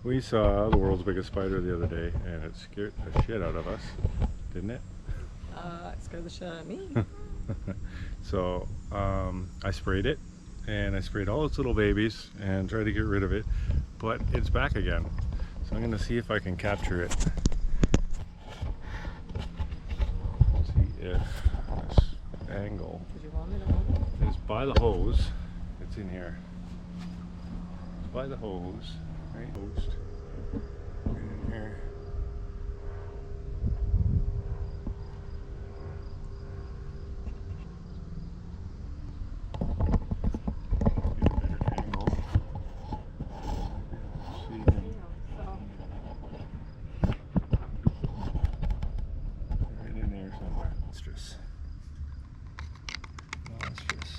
We saw the world's biggest spider the other day and it scared the shit out of us, didn't it? It scared the shit out of me. So I sprayed it, and I sprayed all its little babies and tried to get rid of it, but it's back again. So I'm gonna see if I can capture it. See if this angle Did you want me to hold it? is by the hose. It's in here. It's by the hose, right? Hosed. Right in here. Get a better angle. See him right in there somewhere. Monstrous. Monstrous.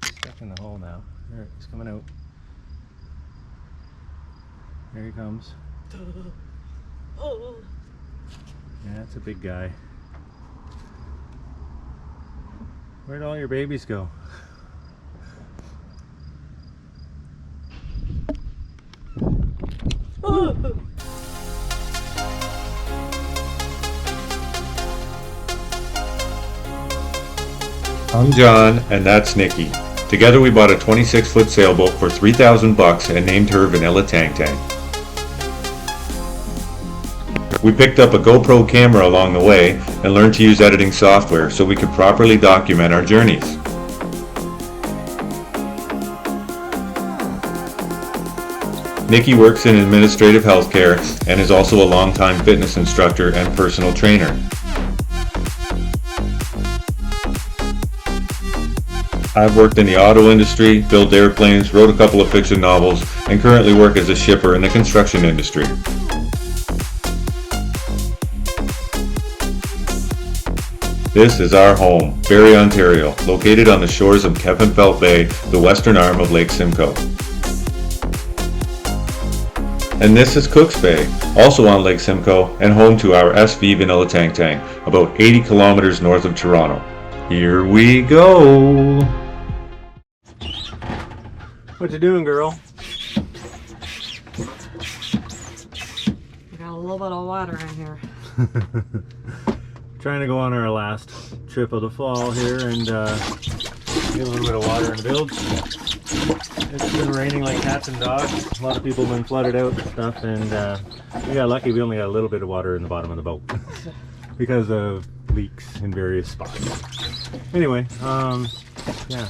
Stuck in the hole now. There, he's coming out. There he comes. Oh. Yeah, that's a big guy. Where'd all your babies go? I'm John, and that's Nikki. Together we bought a 26-foot sailboat for $3,000 and named her Vanilla Tang Tang. We picked up a GoPro camera along the way and learned to use editing software so we could properly document our journeys. Nikki works in administrative healthcare and is also a longtime fitness instructor and personal trainer. I've worked in the auto industry, built airplanes, wrote a couple of fiction novels, and currently work as a shipper in the construction industry. This is our home, Barrie, Ontario, located on the shores of Kempenfelt Bay, the western arm of Lake Simcoe. And this is Cooks Bay, also on Lake Simcoe, and home to our SV Vanilla Tang Tang, about 80 kilometers north of Toronto. Here we go! What you doing, girl? We got a little bit of water in here. Trying to go on our last trip of the fall here and get a little bit of water in the build. It's been raining like cats and dogs. A lot of people have been flooded out and stuff, and we got lucky. We only got a little bit of water in the bottom of the boat because of leaks in various spots. Anyway, yeah,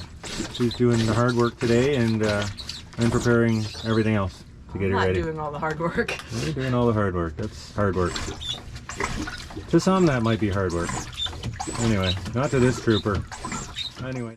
she's doing the hard work today, and I'm preparing everything else to get her ready. I'm not doing all the hard work. You're doing all the hard work. That's hard work. To some, that might be hard work. Anyway, not to this trooper. Anyway.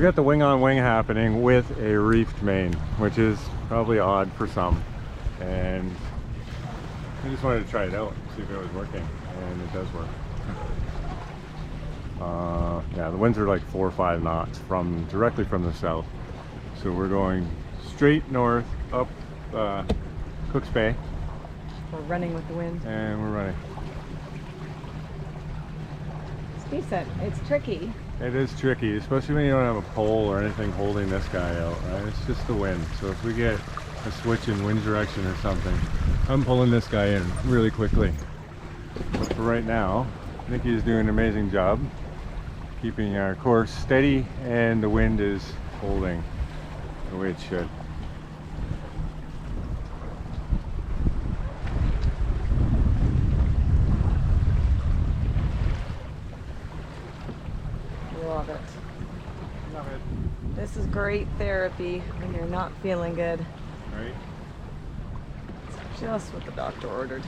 got the wing on wing happening with a reefed main, which is probably odd for some. And I just wanted to try it out, see if it was working, and it does work. Yeah, the winds are like 4 or 5 knots directly from the south. So we're going straight north up Cooks Bay. We're running with the wind. And we're running. It's decent. It's tricky. It is tricky, especially when you don't have a pole or anything holding this guy out, right? It's just the wind. So if we get a switch in wind direction or something, I'm pulling this guy in really quickly. But for right now, Nikki is doing an amazing job keeping our course steady, and the wind is holding the way it should. Love it. Love it. This is great therapy when you're not feeling good. Right? It's just what the doctor ordered.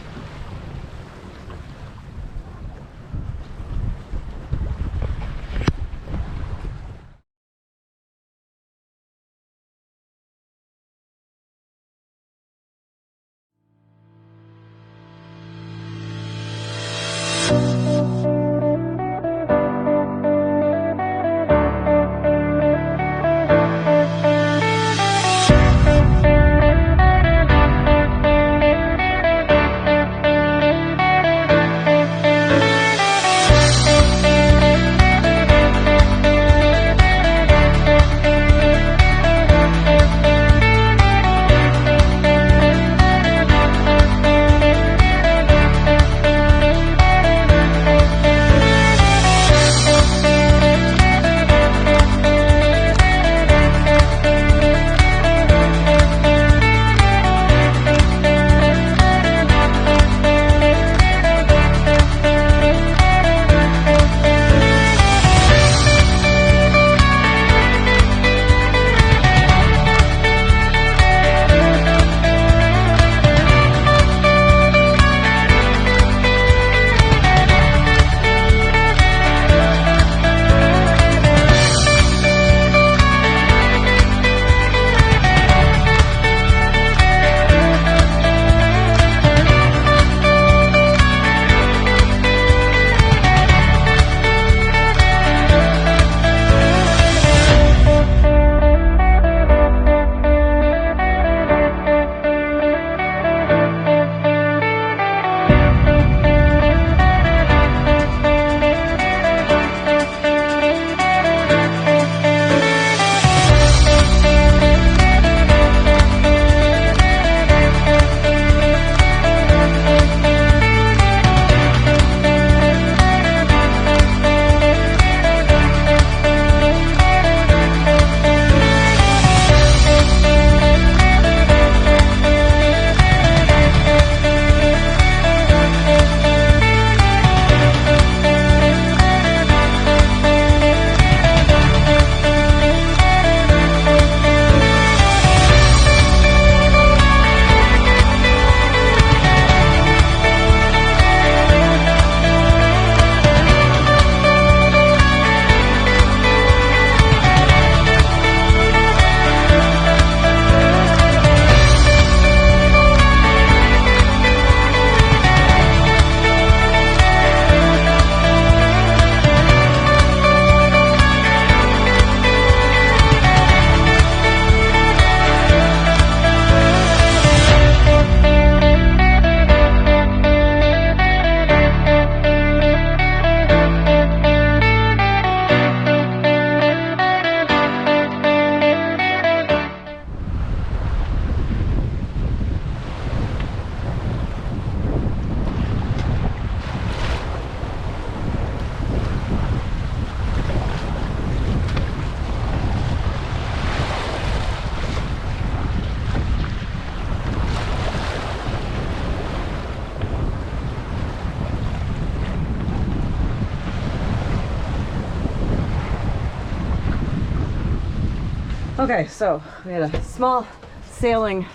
Okay, so we had a small sailing,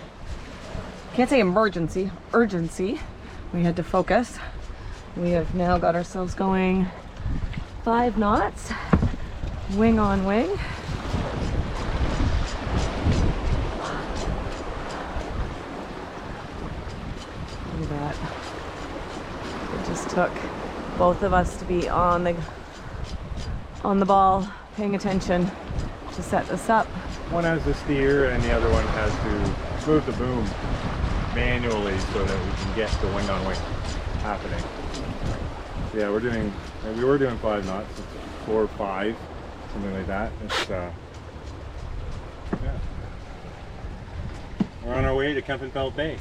can't say emergency, urgency. We had to focus. We have now got ourselves going 5 knots, wing on wing. took both of us to be on the ball, paying attention to set this up. One has to steer and the other one has to move the boom manually so that we can get the wing on wing happening. So yeah, we were doing 5 knots, it's 4 or 5, something like that. It's yeah. We're on our way to Kempenfeld Bay.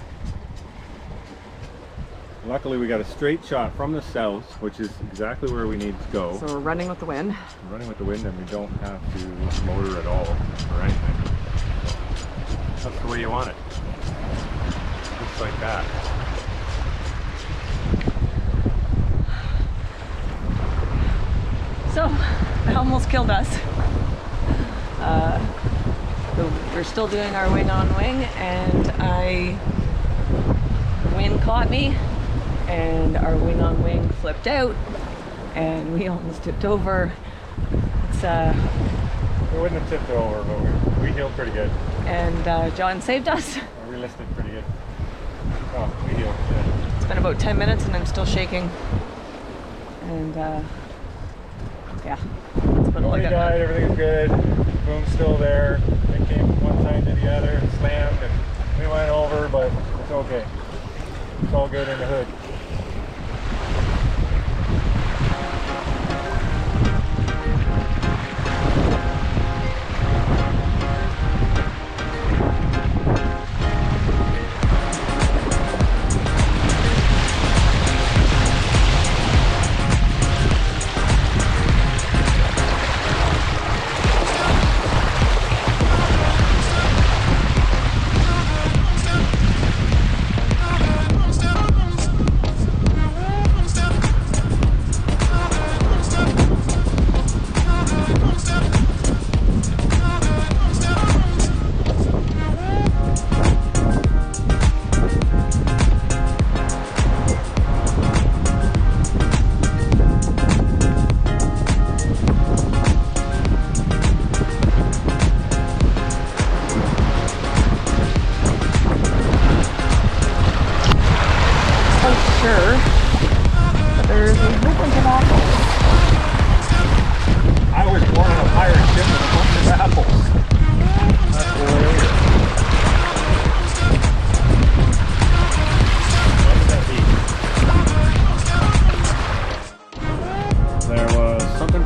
Luckily we got a straight shot from the south, which is exactly where we need to go. So we're running with the wind. We're running with the wind and we don't have to motor at all or anything. That's the way you want it. Looks like that. So, it almost killed us. We're still doing our wing on wing, and the wind caught me, and our wing on wing flipped out, and we almost tipped over. It's We wouldn't have tipped over, but we healed pretty good. and John saved us. We listed pretty good. Oh, we healed. Yeah. It's been about 10 minutes, and I'm still shaking. And yeah, that's what Nobody died, everything's good. Boom's still there. It came from one side to the other and slammed and we went over, but it's okay. It's all good in the hood.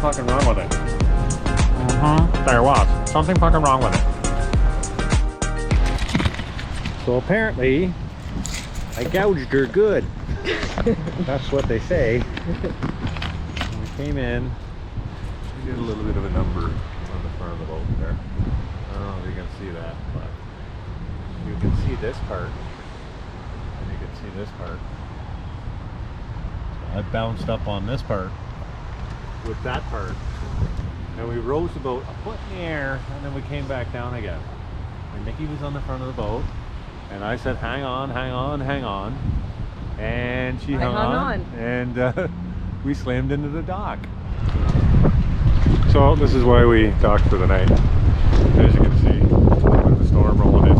Fucking wrong with it. There was something fucking wrong with it. So apparently I gouged her good. That's what they say. When we came in, we did a little bit of a number on the front of the boat there. I don't know if you can see that, but you can see this part and you can see this part. So I bounced up on this part with that part, and we rose the boat a foot in the air, and then we came back down again. And Nikki was on the front of the boat, and I said, hang on, hang on, hang on. And she hung on, and we slammed into the dock. So this is why we docked for the night. As you can see, with the storm rolling in.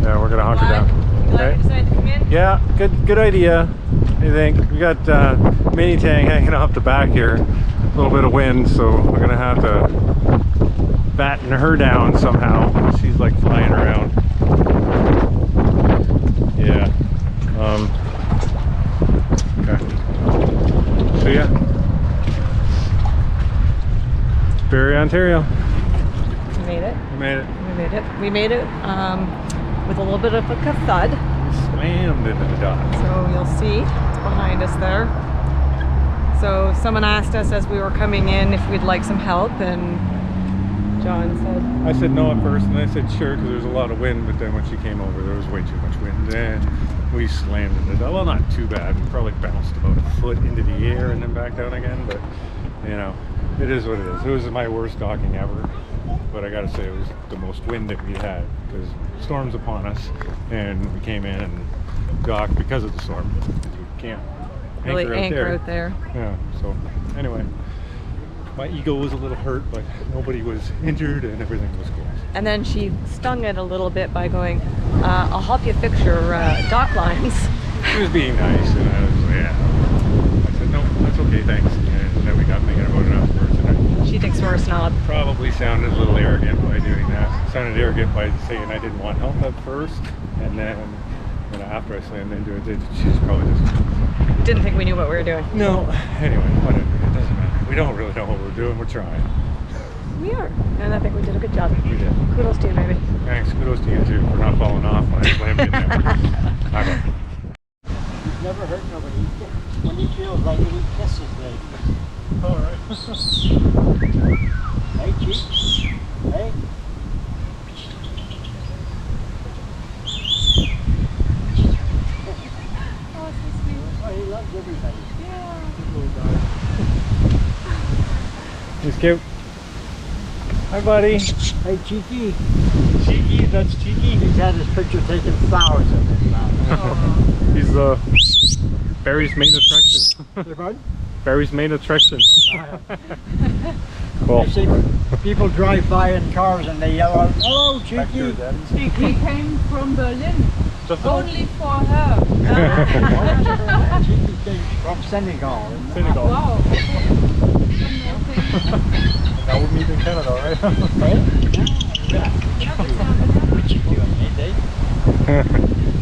Yeah, we're gonna hunker down. Glad we decided to come in. Yeah, good idea. I think we got mini tang hanging off the back here. A little bit of wind, so we're gonna have to batten her down somehow. She's like flying around. Yeah. Okay. So yeah. Barrie, Ontario. We made it. We made it. We made it. We made it with a little bit of a thud. Slammed into the dock. So you'll see it's behind us there. So someone asked us as we were coming in if we'd like some help, and John said... I said no at first, and I said sure, because there's a lot of wind, but then when she came over, there was way too much wind, and we slammed into the dock. Well, not too bad. We probably bounced about a foot into the air and then back down again, but, you know, it is what it is. It was my worst docking ever, but I gotta say it was the most wind that we had, because storm's upon us, and we came in and docked because of the storm. We can't Really anchor out there. Yeah, so anyway, my ego was a little hurt, but nobody was injured and everything was cool. And then she stung it a little bit by going, I'll help you fix your dock lines. She was being nice, and I was like, yeah. okay, thanks. And then we got thinking about it afterwards, and I She thinks we're a snob. probably sounded a little arrogant by doing that. Sounded arrogant by saying I didn't want help at first, and then after I slammed into it, she's probably just Didn't think we knew what we were doing. no. Anyway, whatever. It doesn't matter. We don't really know what we're doing. We're trying. We are. And I think we did a good job. We did. Kudos to you, baby. Thanks. Kudos to you too for not falling off when I slammed in there. Okay. You've never hurt nobody. When he feels like it, he kisses ladies. All right. Hey, Chief. Hey. Oh, so sweet. Oh, he loves everybody. Yeah. He's cute. Hi, buddy. Hey, Cheeky. Cheeky. That's cheeky. He's had his picture taken flowers of his mouth. He's Barry's main attraction. They're good? Barry's main attraction. Cool. I see people drive by in cars and they yell out, "Hello, Cheeky." He came from Berlin, Just only for her. Cheeky came from Senegal. Senegal. Wow. Now we're meeting in Canada, right?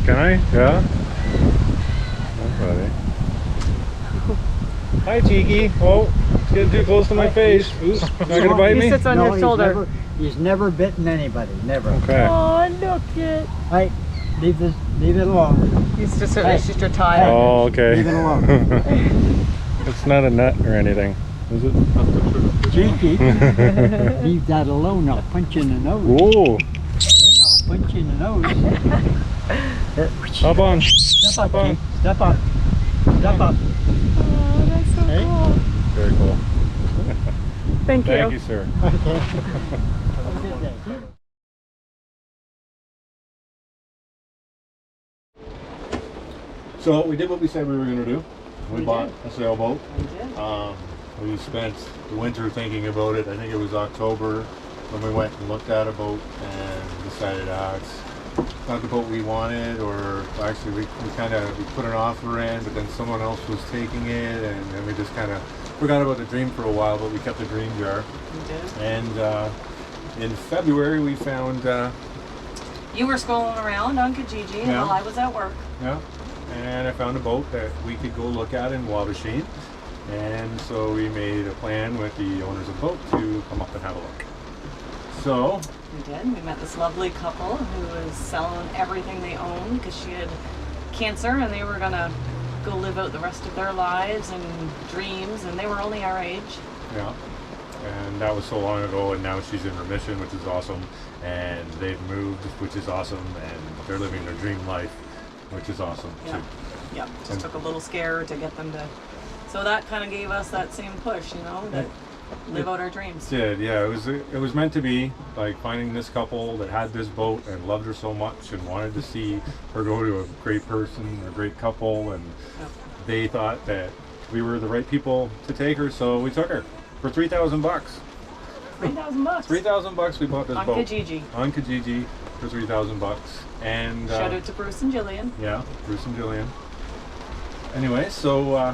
Can I? Yeah. Buddy. Hi, Cheeky. Oh, it's getting too close to my face. Not gonna bite He me? sits on your shoulder. He's never bitten anybody. Never. Okay. Oh, look it. Hey, leave it alone. He's just your tie. Oh, okay. Leave it alone. It's not a nut or anything, is it? Cheeky. Leave that alone. I'll punch you in the nose. Whoa. I'll punch you in the nose. Hop on. Step up, on. Chief. Step up. Step up. Oh, that's so Hey. cool. Very cool. Thank you. Thank you, sir. Okay. Have a good day. So we did what we said we were going to do. We We bought did. a sailboat. We did. We spent the winter thinking about it. I think it was October when we went and looked at a boat and decided it's not the boat we wanted, or actually we put an offer in, but then someone else was taking it, and then we just kind of forgot about the dream for a while, but we kept the dream jar. We did. And in February we found, You were scrolling around on Kijiji Yeah. while I was at work. and I found a boat that we could go look at in Wabashine. And so we made a plan with the owners of the boat to come up and have a look. So, We did. We met this lovely couple who was selling everything they owned because she had cancer and they were gonna go live out the rest of their lives and dreams, and they were only our age. yeah. And that was so long ago, and now she's in remission, which is awesome. And they've moved, which is awesome. And they're living their dream life, which is awesome Yeah. too. Yep. Just And- took a little scare to get them to. So that kind of gave us that same push, that live out our dreams. Did, yeah, it was meant to be, like finding this couple that had this boat and loved her so much and wanted to see her go to a great person, a great couple, and Yep. they thought that we were the right people to take her, so we took her for $3,000. $3,000. $3,000 we bought this On boat Kijiji. on Kijiji for $3,000, and Shout out to Bruce and Jillian. yeah, Bruce and Jillian. Anyway, so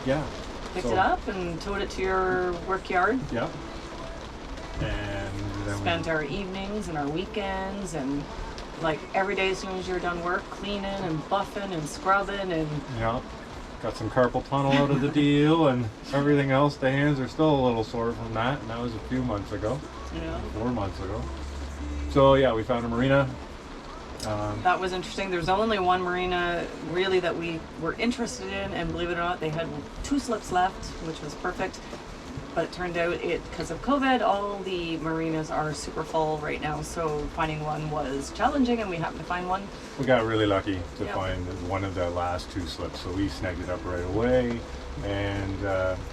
yeah, Picked so, it up and towed it to your work yard. Yeah, and then Spent our evenings and our weekends and like every day as soon as you're done work, cleaning and buffing and scrubbing and yeah, got some carpal tunnel out of the deal and everything else. The hands are still a little sore from that, and that was a few months ago, 4 months ago. So yeah, we found a marina. that was interesting. There's only one marina really that we were interested in, and believe it or not, they had 2 slips left, which was perfect. But it turned out because of COVID, all the marinas are super full right now. So finding one was challenging, and we happened to find one. We got really lucky to Yep. find one of the last 2 slips, so we snagged it up right away. And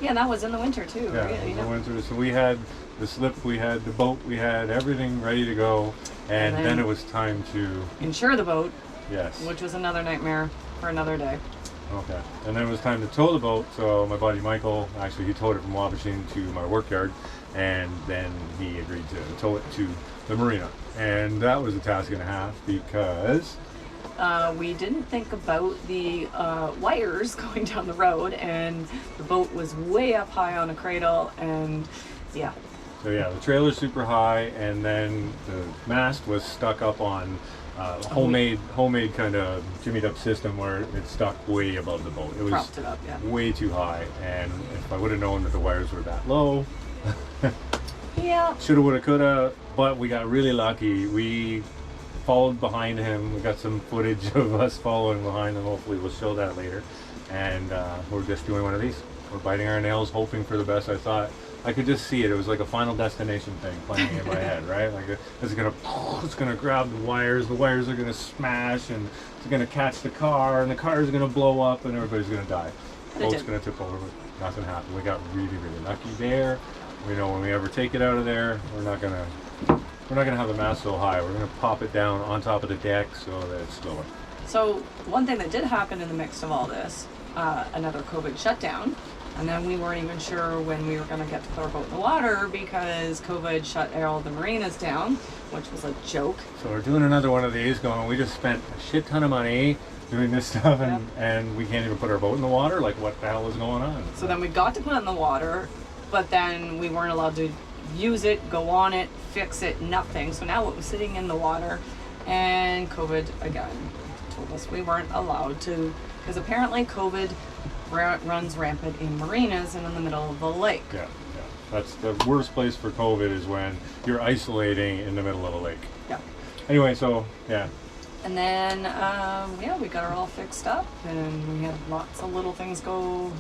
Yeah, that was in the winter too. yeah, right? it was You the know? winter, so we had the slip, we had the boat, we had everything ready to go, and And then then- it was time to, Insure the boat, yes, which was another nightmare for another day. okay, and then it was time to tow the boat. So my buddy Michael, actually he towed it from Wabashine to my work yard, and then he agreed to tow it to the marina, and that was a task and a half because we didn't think about the wires going down the road, and the boat was way up high on a cradle, and yeah. So yeah, the trailer's super high, and then the mast was stuck up on homemade kind of jimmied up system where it stuck way above the boat. It was Propped it up, yeah. way too high, and if I would have known that the wires were that low, Yeah. shoulda, woulda, coulda. But we got really lucky. We followed behind him. We got some footage of us following behind him. Hopefully, we'll show that later. And we're just doing one of these. We're biting our nails, hoping for the best. I could just see it. It was like a Final Destination thing playing in my head, right? Like it's gonna grab the wires are gonna smash, and it's gonna catch the car, and the car is gonna blow up, and everybody's gonna die. The boat's gonna tip over, but nothing happened. We got really, really lucky there. We know when we ever take it out of there, we're not gonna have the mast so high. We're gonna pop it down on top of the deck so that it's slower. So one thing that did happen in the mix of all this, another COVID shutdown. And then we weren't even sure when we were going to get to put our boat in the water because COVID shut all the marinas down, which was a joke. So we're doing another one of these going, we just spent a shit ton of money doing this stuff, and we can't even put our boat in the water. Like, what the hell is going on? So then we got to put it in the water, but then we weren't allowed to use it, go on it, fix it, nothing. So now it was sitting in the water, and COVID again told us we weren't allowed to, because apparently COVID runs rampant in marinas and in the middle of the lake. Yeah. That's the worst place for COVID, is when you're isolating in the middle of a lake. Yeah. Anyway, so yeah. And then, we got her all fixed up, and we had lots of little things go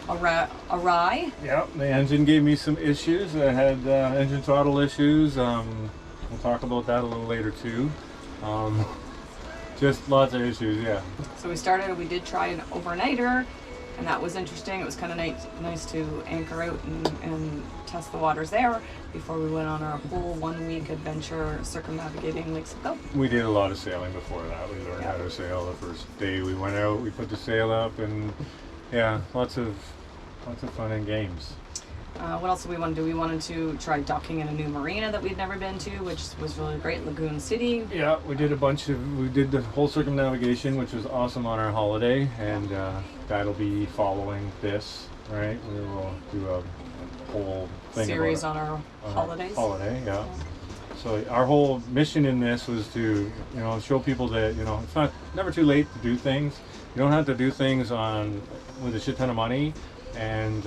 awry. Yeah, the engine gave me some issues. I had engine throttle issues. We'll talk about that a little later too. Just lots of issues, yeah. So we did try an overnighter, and that was interesting. It was kind of nice to anchor out and test the waters there before we went on our whole 1 week adventure circumnavigating Lake Simcoe. We did a lot of sailing before that. We learned how to sail the first day we went out. We put the sail up, and yeah, lots of fun and games. What else did we want to do? We wanted to try docking in a new marina that we'd never been to, which was really great, Lagoon City. Yeah, we did the whole circumnavigation, which was awesome on our holiday, and that'll be following this, right? We will do a whole thing series about on our holidays. Holiday, yeah. So our whole mission in this was to, show people that, it's never too late to do things. You don't have to do things with a shit ton of money, and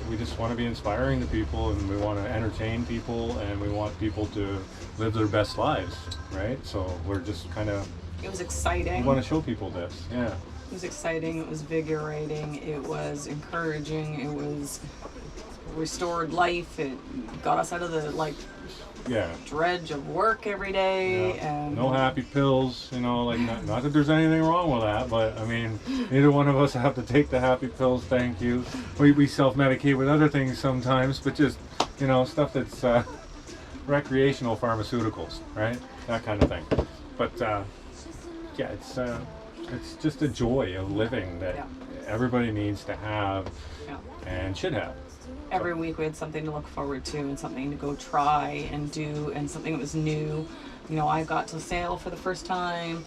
we just want to be inspiring to people, and we want to entertain people, and we want people to live their best lives, right? So we're just kind of... It was exciting. We want to show people this, yeah. It was exciting, it was invigorating, it was encouraging, it was restored life, it got us out of the, dredge of work every day. Yeah. And no happy pills, not that there's anything wrong with that, but I mean, neither one of us have to take the happy pills, thank you. We self-medicate with other things sometimes, but just, stuff that's recreational pharmaceuticals, right? That kind of thing. But it's just a joy of living that everybody needs to have and should have. Every week we had something to look forward to, and something to go try and do, and something that was new. I got to sail for the first time.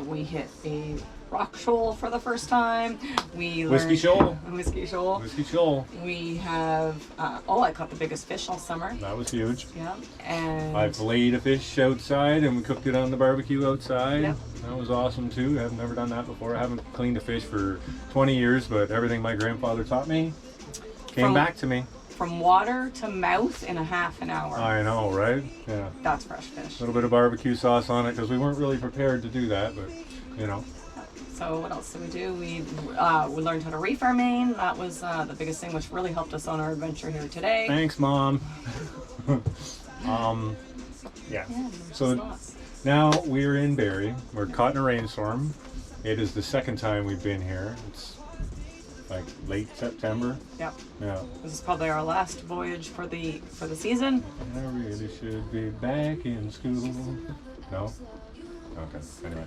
We hit a rock shoal for the first time. We learned Whiskey shoal. Whiskey shoal. Whiskey shoal. We have I caught the biggest fish all summer. That was huge. Yeah. And I filleted a fish outside, and we cooked it on the barbecue outside. Yep. That was awesome too. I've never done that before. I haven't cleaned a fish for 20 years, but everything my grandfather taught me came back to me. From water to mouth in a half an hour. I know, right? Yeah. That's fresh fish. A little bit of barbecue sauce on it, because we weren't really prepared to do that, but So what else did we do? We learned how to reef our main. That was the biggest thing, which really helped us on our adventure here today. Thanks, Mom. Yeah. So lots. now we're in Barrie. We're caught in a rainstorm. It is the second time we've been here. It's like late September. Yep. Yeah. This is probably our last voyage for the season. I really should be back in school. No? Okay. Anyway.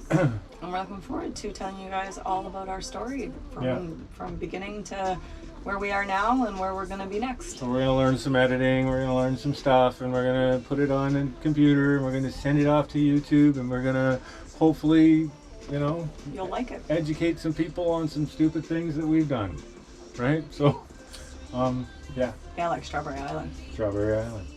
And we're looking forward to telling you guys all about our story from beginning to where we are now and where we're going to be next. So we're gonna learn some editing, we're gonna learn some stuff, and we're gonna put it on a computer, and we're gonna send it off to YouTube, and we're gonna hopefully, you know, You'll like it. educate some people on some stupid things that we've done, right? So, yeah, Yeah, like Strawberry Island. Strawberry Island.